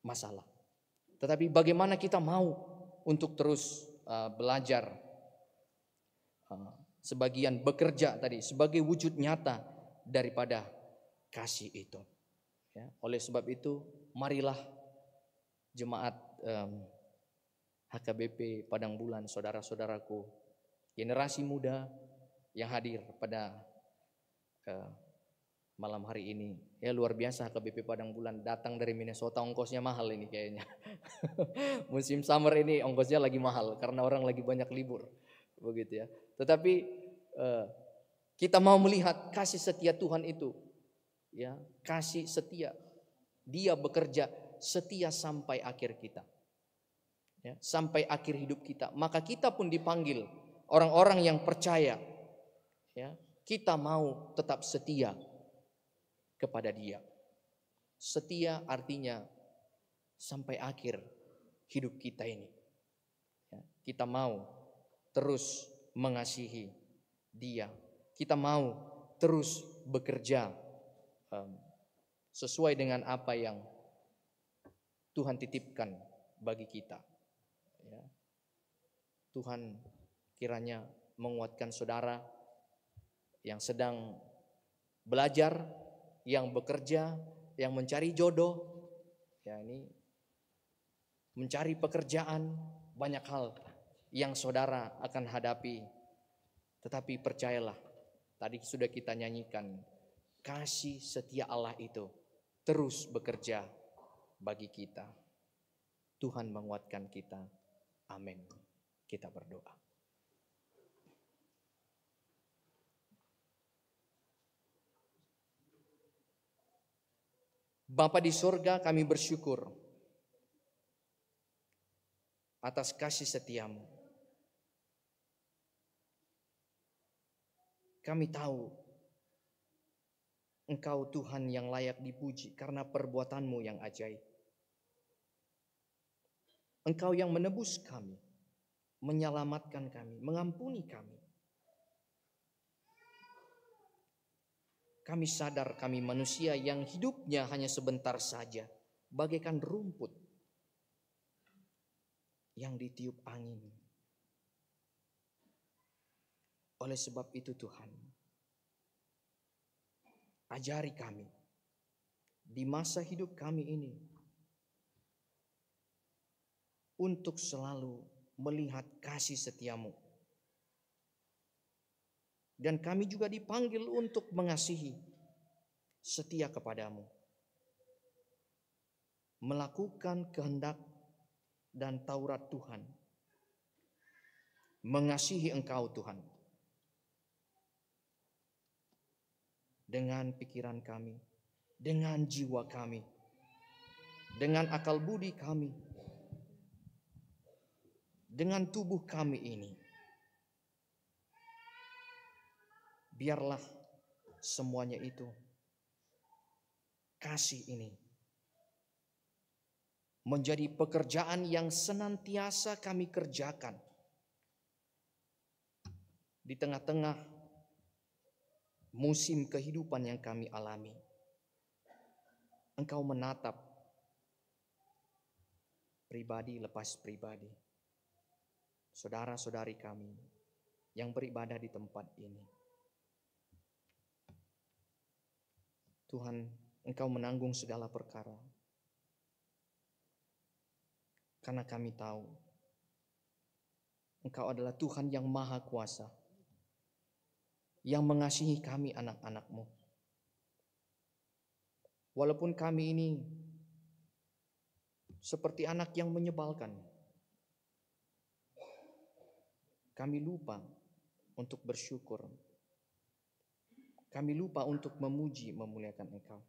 masalah. Tetapi bagaimana kita mau untuk terus belajar, sebagian bekerja tadi sebagai wujud nyata daripada kasih itu. Ya, oleh sebab itu, marilah jemaat HKBP Padang Bulan, saudara-saudaraku, generasi muda yang hadir pada malam hari ini. Ya luar biasa, HKBP Padang Bulan datang dari Minnesota, ongkosnya mahal ini kayaknya. Musim summer ini ongkosnya lagi mahal karena orang lagi banyak libur, begitu ya. Tetapi kita mau melihat kasih setia Tuhan itu, ya kasih setia. Dia bekerja setia sampai akhir kita, ya, sampai akhir hidup kita. Maka kita pun dipanggil orang-orang yang percaya, ya, kita mau tetap setia kepada Dia. Setia artinya sampai akhir hidup kita ini, ya, kita mau terus mengasihi Dia. Kita mau terus bekerja sesuai dengan apa yang Tuhan titipkan bagi kita. Ya. Tuhan kiranya menguatkan saudara yang sedang belajar, yang bekerja, yang mencari jodoh. Ya, ini mencari pekerjaan, banyak hal yang saudara akan hadapi. Tetapi percayalah, tadi sudah kita nyanyikan, kasih setia Allah itu terus bekerja bagi kita. Tuhan menguatkan kita. Amin. Kita berdoa. Bapa di surga, kami bersyukur atas kasih setiamu. Kami tahu Engkau Tuhan yang layak dipuji karena perbuatanmu yang ajaib. Engkau yang menebus kami, menyelamatkan kami, mengampuni kami. Kami sadar kami manusia yang hidupnya hanya sebentar saja, bagaikan rumput yang ditiup angin. Oleh sebab itu Tuhan, ajari kami di masa hidup kami ini untuk selalu melihat kasih setiamu. Dan kami juga dipanggil untuk mengasihi, setia kepadamu. melakukan kehendak dan Taurat Tuhan, mengasihi Engkau Tuhan, dengan pikiran kami, dengan jiwa kami, dengan akal budi kami, dengan tubuh kami ini. Biarlah semuanya itu, kasih ini, menjadi pekerjaan yang senantiasa kami kerjakan di tengah-tengah musim kehidupan yang kami alami. Engkau menatap pribadi lepas pribadi, saudara-saudari kami yang beribadah di tempat ini. Tuhan, Engkau menanggung segala perkara. Karena kami tahu Engkau adalah Tuhan yang Maha Kuasa, yang mengasihi kami anak-anak-Mu. Walaupun kami ini seperti anak yang menyebalkan, kami lupa untuk bersyukur. Kami lupa untuk memuji, memuliakan Engkau.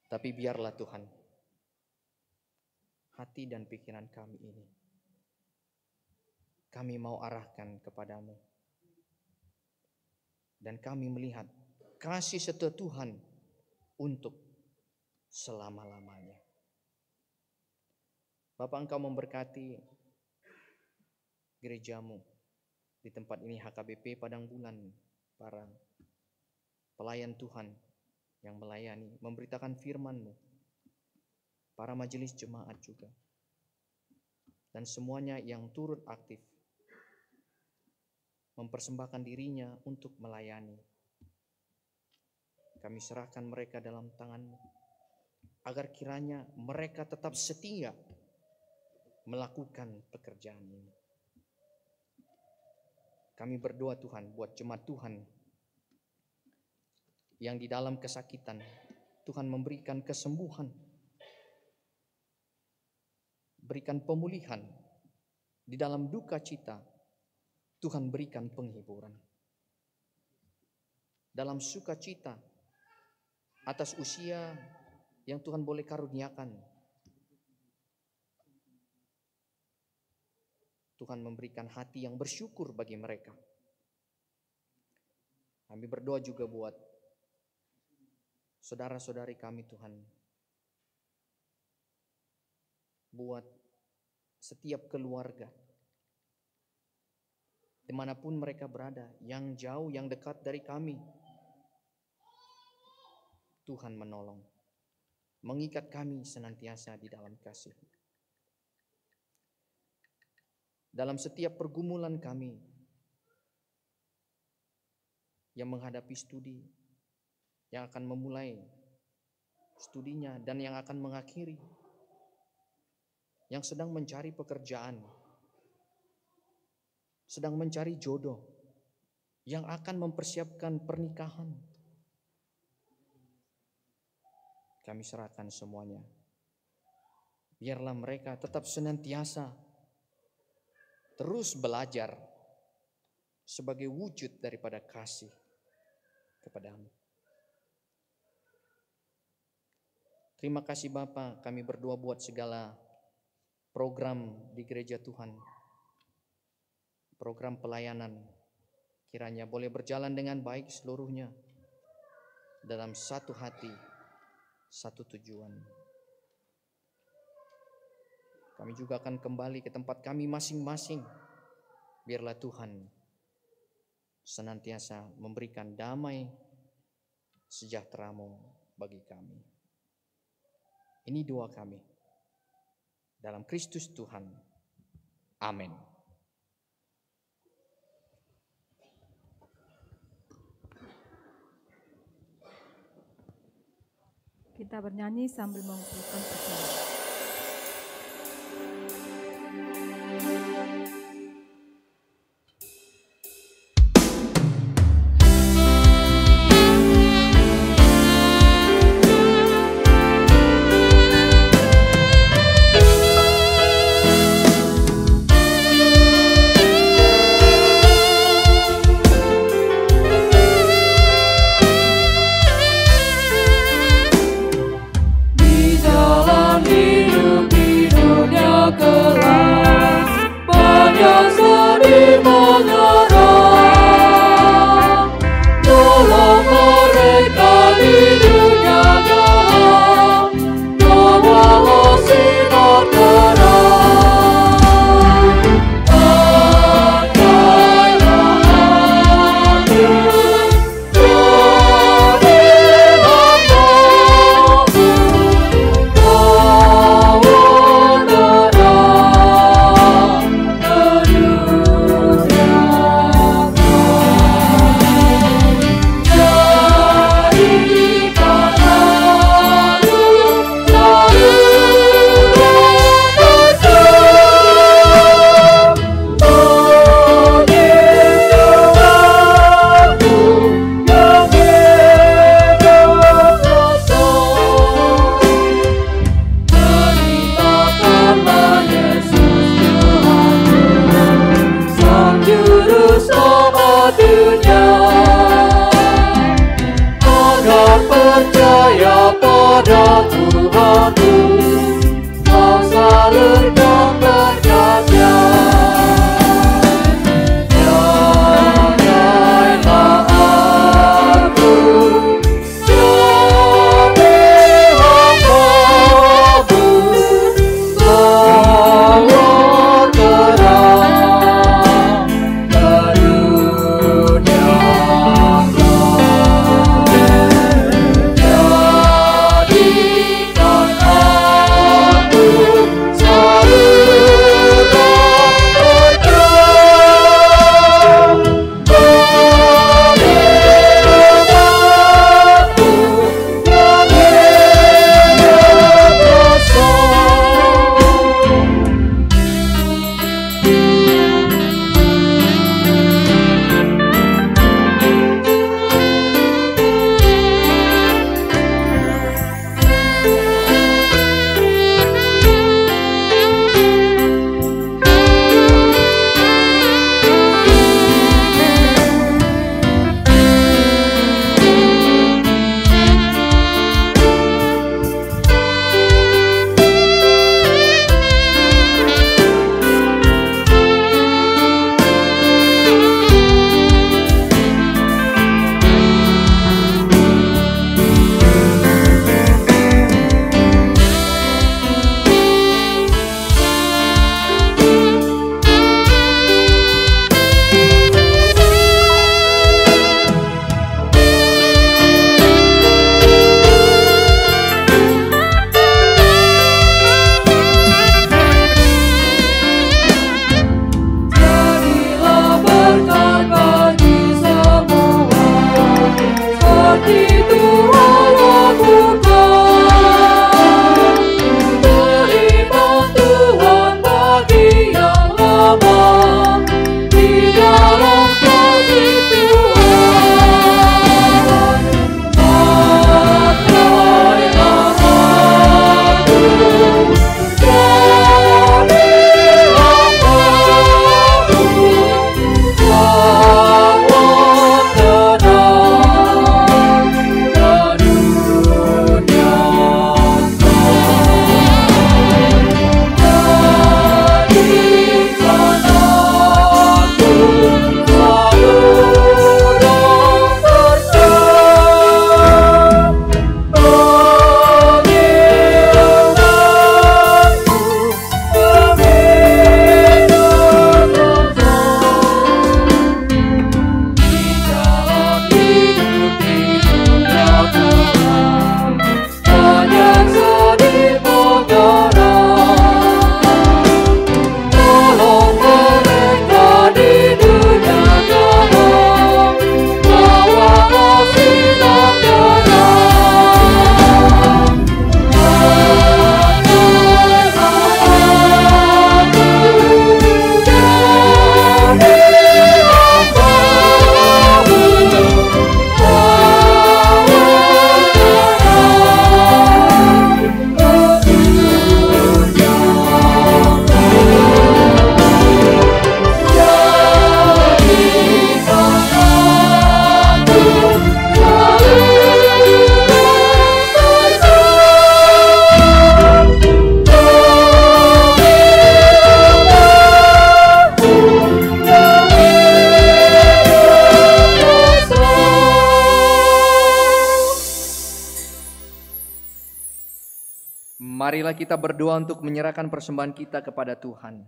Tapi biarlah Tuhan, hati dan pikiran kami ini, kami mau arahkan kepadamu. Dan kami melihat kasih setia Tuhan untuk selama-lamanya. Bapa, Engkau memberkati gerejamu di tempat ini, HKBP Padang Bulan, para pelayan Tuhan yang melayani, memberitakan firman-Mu, para majelis jemaat juga, dan semuanya yang turut aktif mempersembahkan dirinya untuk melayani. Kami serahkan mereka dalam tangan-Mu, agar kiranya mereka tetap setia melakukan pekerjaan ini. Kami berdoa Tuhan buat jemaat Tuhan yang di dalam kesakitan, Tuhan memberikan kesembuhan, berikan pemulihan. Di dalam duka cita, Tuhan berikan penghiburan. Dalam sukacita atas usia yang Tuhan boleh karuniakan, Tuhan memberikan hati yang bersyukur bagi mereka. Kami berdoa juga buat saudara-saudari kami Tuhan, buat setiap keluarga, dimanapun mereka berada, yang jauh, yang dekat dari kami. Tuhan menolong, mengikat kami senantiasa di dalam kasih. Dalam setiap pergumulan kami yang menghadapi studi, yang akan memulai studinya dan yang akan mengakhiri, yang sedang mencari pekerjaan, sedang mencari jodoh, yang akan mempersiapkan pernikahan, kami serahkan semuanya. Biarlah mereka tetap senantiasa terus belajar sebagai wujud daripada kasih kepadamu. Terima kasih Bapa, kami berdoa buat segala program di gereja Tuhan, program pelayanan, kiranya boleh berjalan dengan baik seluruhnya, dalam satu hati, satu tujuan. Kami juga akan kembali ke tempat kami masing-masing. Biarlah Tuhan senantiasa memberikan damai sejahtera-Mu bagi kami. Ini doa kami dalam Kristus Tuhan. Amin. Kita bernyanyi sambil mengumpulkan persembahan. percaya pada Tuhanku, kau salurkan berkatnya. Jagailah aku demi hamba-Mu, bawa terang ke dunia. Jadikan aku Marilah kita berdoa untuk menyerahkan persembahan kita kepada Tuhan.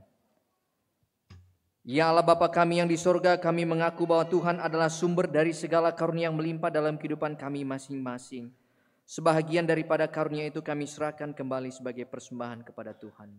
Ya Allah Bapa kami yang di sorga, kami mengaku bahwa Tuhan adalah sumber dari segala karunia yang melimpah dalam kehidupan kami masing-masing. Sebahagian daripada karunia itu kami serahkan kembali sebagai persembahan kepada Tuhan.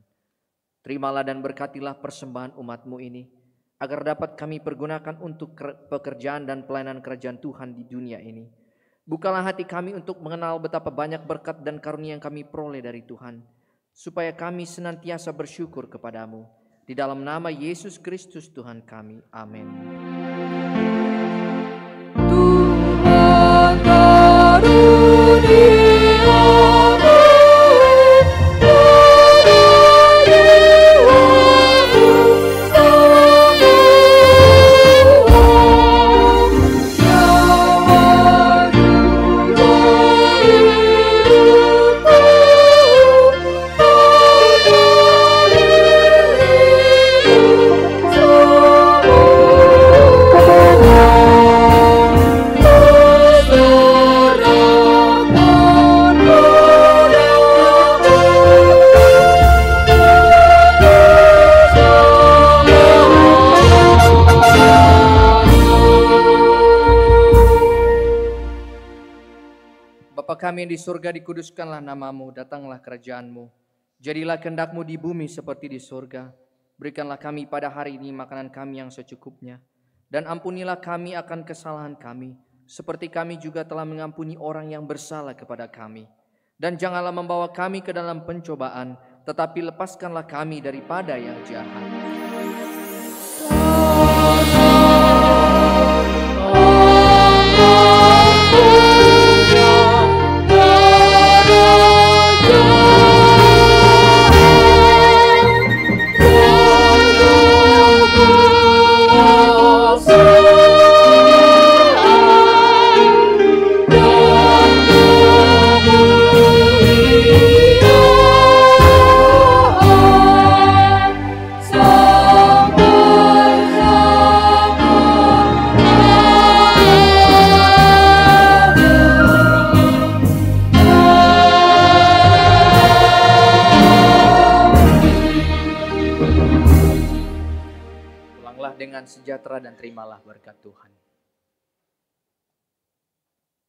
Terimalah dan berkatilah persembahan umat-Mu ini, agar dapat kami pergunakan untuk pekerjaan dan pelayanan kerajaan Tuhan di dunia ini. Bukalah hati kami untuk mengenal betapa banyak berkat dan karunia yang kami peroleh dari Tuhan, supaya kami senantiasa bersyukur kepada-Mu. Di dalam nama Yesus Kristus Tuhan kami. Amin. Tuhan karuniamu, oh kami yang di surga, dikuduskanlah namamu, datanglah kerajaanmu. Jadilah kehendak-mu di bumi seperti di surga. Berikanlah kami pada hari ini makanan kami yang secukupnya. Dan ampunilah kami akan kesalahan kami, seperti kami juga telah mengampuni orang yang bersalah kepada kami. Dan janganlah membawa kami ke dalam pencobaan, tetapi lepaskanlah kami daripada yang jahat. Dengan sejahtera dan terimalah berkat Tuhan.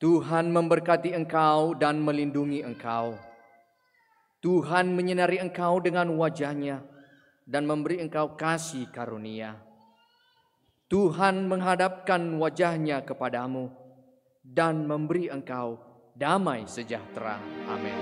Tuhan memberkati engkau dan melindungi engkau. Tuhan menyinari engkau dengan wajah-Nya dan memberi engkau kasih karunia. Tuhan menghadapkan wajah-Nya kepadamu dan memberi engkau damai sejahtera. Amin.